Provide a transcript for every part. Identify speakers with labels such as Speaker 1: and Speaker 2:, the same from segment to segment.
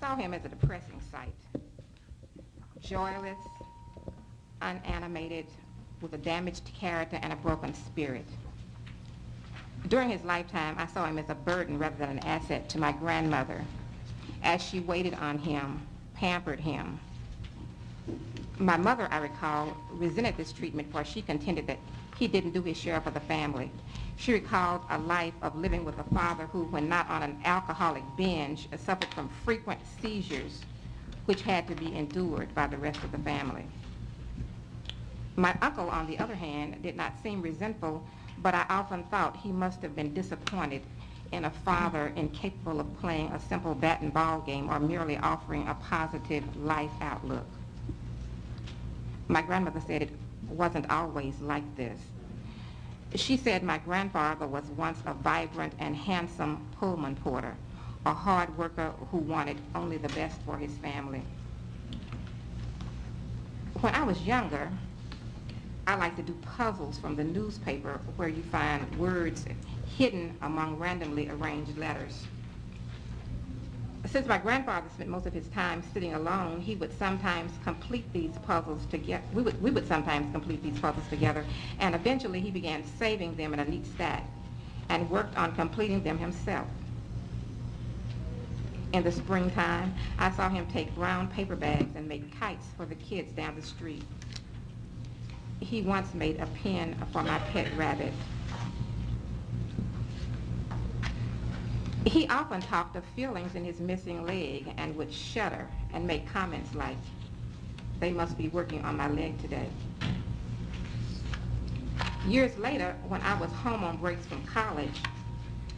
Speaker 1: saw him as a depressing sight. Joyless, unanimated, with a damaged character and a broken spirit. During his lifetime, I saw him as a burden rather than an asset to my grandmother, as she waited on him, pampered him. My mother, I recall, resented this treatment, for she contended that he didn't do his share for the family. She recalled a life of living with a father who, when not on an alcoholic binge, suffered from frequent seizures, which had to be endured by the rest of the family. My uncle, on the other hand, did not seem resentful, but I often thought he must have been disappointed in a father incapable of playing a simple bat and ball game or merely offering a positive life outlook. My grandmother said it wasn't always like this. She said my grandfather was once a vibrant and handsome Pullman porter, a hard worker who wanted only the best for his family. When I was younger, I liked to do puzzles from the newspaper where you find words hidden among randomly arranged letters. Since my grandfather spent most of his time sitting alone, he would sometimes complete these puzzles together. We would sometimes complete these puzzles together, and eventually he began saving them in a neat stack and worked on completing them himself. In the springtime, I saw him take brown paper bags and make kites for the kids down the street. He once made a pen for my pet rabbit. He often talked of feelings in his missing leg and would shudder and make comments like, "They must be working on my leg today." Years later, when I was home on breaks from college,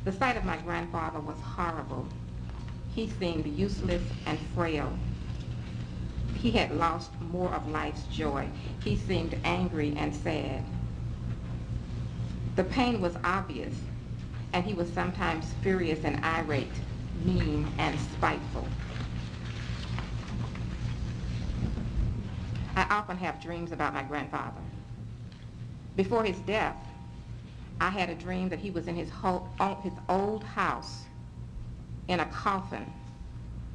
Speaker 1: the sight of my grandfather was horrible. He seemed useless and frail. He had lost more of life's joy. He seemed angry and sad. The pain was obvious, and he was sometimes furious and irate, mean and spiteful. I often have dreams about my grandfather. Before his death, I had a dream that he was in his old house in a coffin,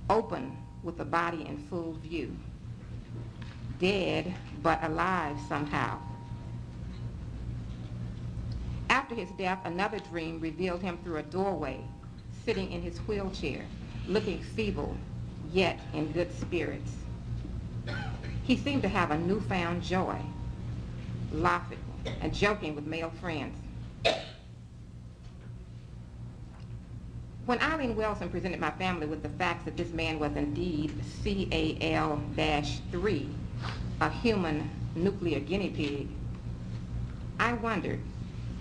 Speaker 1: open with the body in full view, dead but alive somehow. After his death, another dream revealed him through a doorway, sitting in his wheelchair, looking feeble, yet in good spirits. He seemed to have a newfound joy, laughing and joking with male friends. When Eileen Wilson presented my family with the facts that this man was indeed CAL-3, a human nuclear guinea pig, I wondered,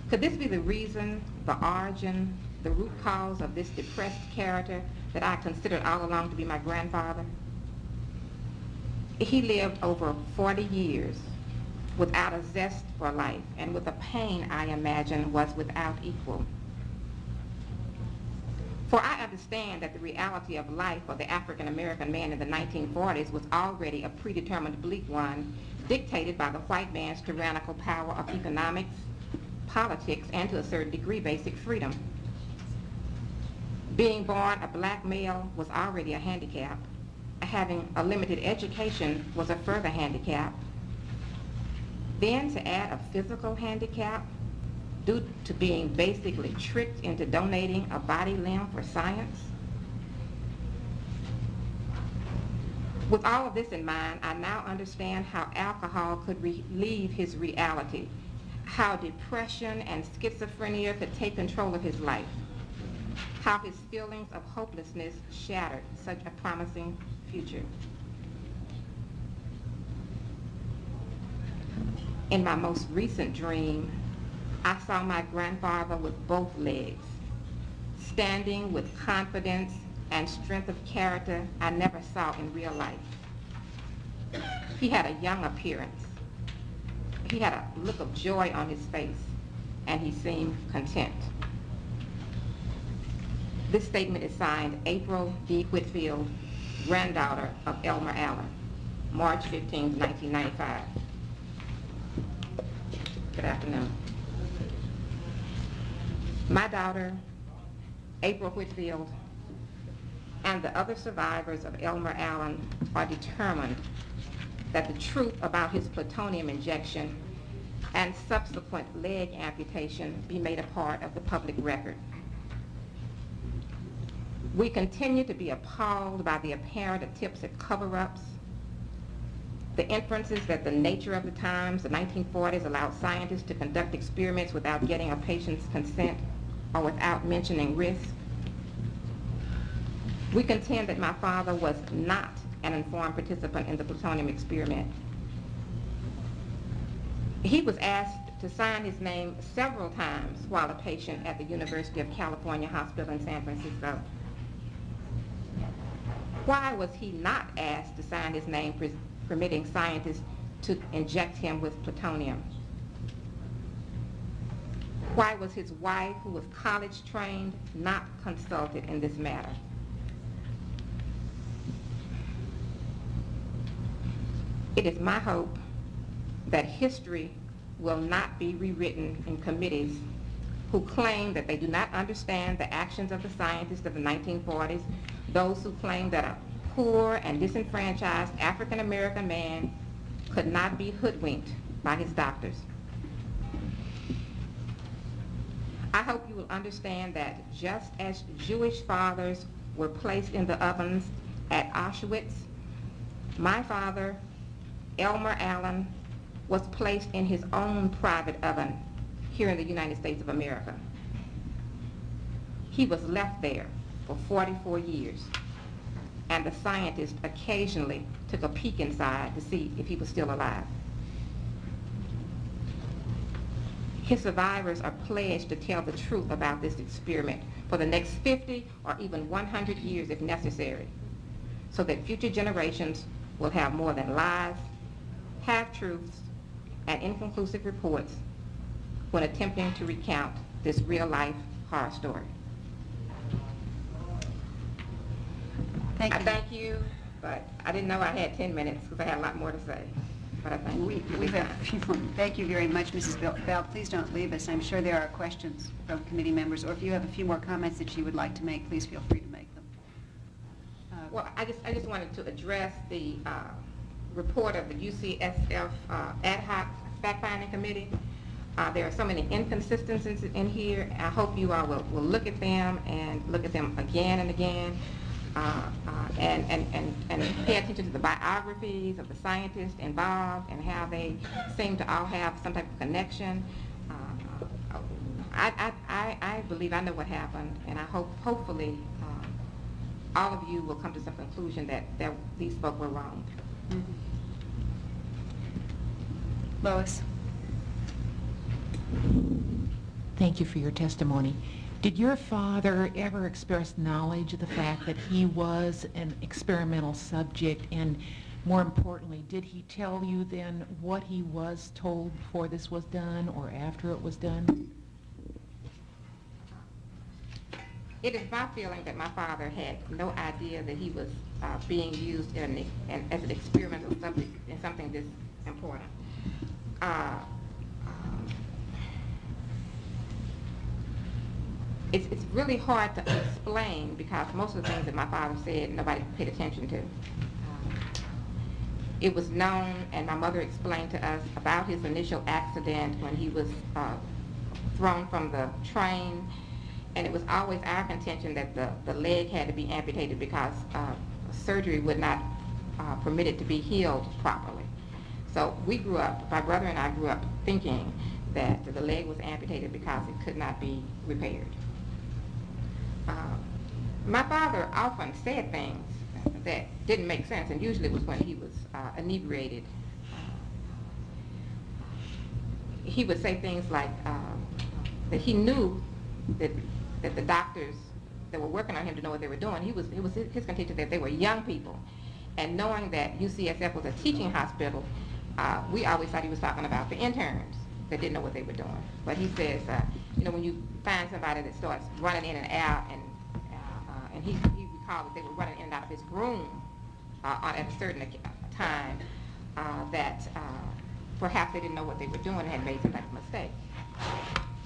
Speaker 1: could this be the reason, the origin, the root cause of this depressed character that I considered all along to be my grandfather? He lived over 40 years without a zest for life and with a pain I imagine was without equal. For I understand that the reality of life for the African American man in the 1940s was already a predetermined bleak one, dictated by the white man's tyrannical power of economics, politics, and to a certain degree basic freedom. Being born a black male was already a handicap. Having a limited education was a further handicap. Then to add a physical handicap due to being basically tricked into donating a body limb for science. With all of this in mind, I now understand how alcohol could relieve his reality, how depression and schizophrenia could take control of his life, how his feelings of hopelessness shattered such a promising future. In my most recent dream, I saw my grandfather with both legs, standing with confidence and strength of character I never saw in real life. He had a young appearance. He had a look of joy on his face, and he seemed content. This statement is signed April D. Whitfield, granddaughter of Elmer Allen, March 15, 1995. Good afternoon. My daughter, April Whitfield, and the other survivors of Elmer Allen are determined that the truth about his plutonium injection and subsequent leg amputation be made a part of the public record. We continue to be appalled by the apparent attempts at cover-ups, the inferences that the nature of the times, the 1940s, allowed scientists to conduct experiments without getting a patient's consent or without mentioning risk. We contend that my father was not an informed participant in the plutonium experiment. He was asked to sign his name several times while a patient at the University of California Hospital in San Francisco. Why was he not asked to sign his name permitting scientists to inject him with plutonium? Why was his wife, who was college trained, not consulted in this matter? It is my hope that history will not be rewritten in committees who claim that they do not understand the actions of the scientists of the 1940s, those who claim that a poor and disenfranchised African-American man could not be hoodwinked by his doctors. I hope you will understand that just as Jewish fathers were placed in the ovens at Auschwitz, my father, Elmer Allen, was placed in his own private oven here in the United States of America. He was left there for 44 years, and the scientist occasionally took a peek inside to see if he was still alive. His survivors are pledged to tell the truth about this experiment for the next 50 or even 100 years if necessary, so that future generations will have more than lies, half-truths, and inconclusive reports when attempting to recount this real-life horror story.
Speaker 2: Thank you.
Speaker 1: I thank you, but I didn't know I had 10 minutes because I had a lot more to say. But I thank you.
Speaker 2: We have a few more. Thank you very much, Mrs. Bell. Please don't leave us. I'm sure there are questions from committee members, or if you have a few more comments that you would like to make, please feel free to make them.
Speaker 1: Well, I just wanted to address the report of the UCSF ad hoc fact-finding committee. There are so many inconsistencies in here. I hope you all will look at them and look at them again and again, and pay attention to the biographies of the scientists involved and how they seem to all have some type of connection. I believe I know what happened, and I hopefully all of you will come to some conclusion that these folk were wrong.
Speaker 2: Mm-hmm. Lois.
Speaker 3: Thank you for your testimony. Did your father ever express knowledge of the fact that he was an experimental subject, and more importantly, did he tell you then what he was told before this was done or after it was done?
Speaker 1: It is my feeling that my father had no idea that he was being used as an experimental subject in something this important. It's really hard to explain because most of the things that my father said, nobody paid attention to. It was known, and my mother explained to us about his initial accident when he was thrown from the train, and it was always our contention that the leg had to be amputated because surgery would not permit it to be healed properly. So we grew up, my brother and I grew up thinking that the leg was amputated because it could not be repaired. My father often said things that didn't make sense, and usually it was when he was inebriated. He would say things like that he knew that the doctors that were working on him to know what they were doing. It was his contention that they were young people, and knowing that UCSF was a teaching hospital, we always thought he was talking about the interns that didn't know what they were doing. But he says, when you find somebody that starts running in and out, and he recalled that they were running in and out of his room at a certain time, that perhaps they didn't know what they were doing and had made some type of mistake.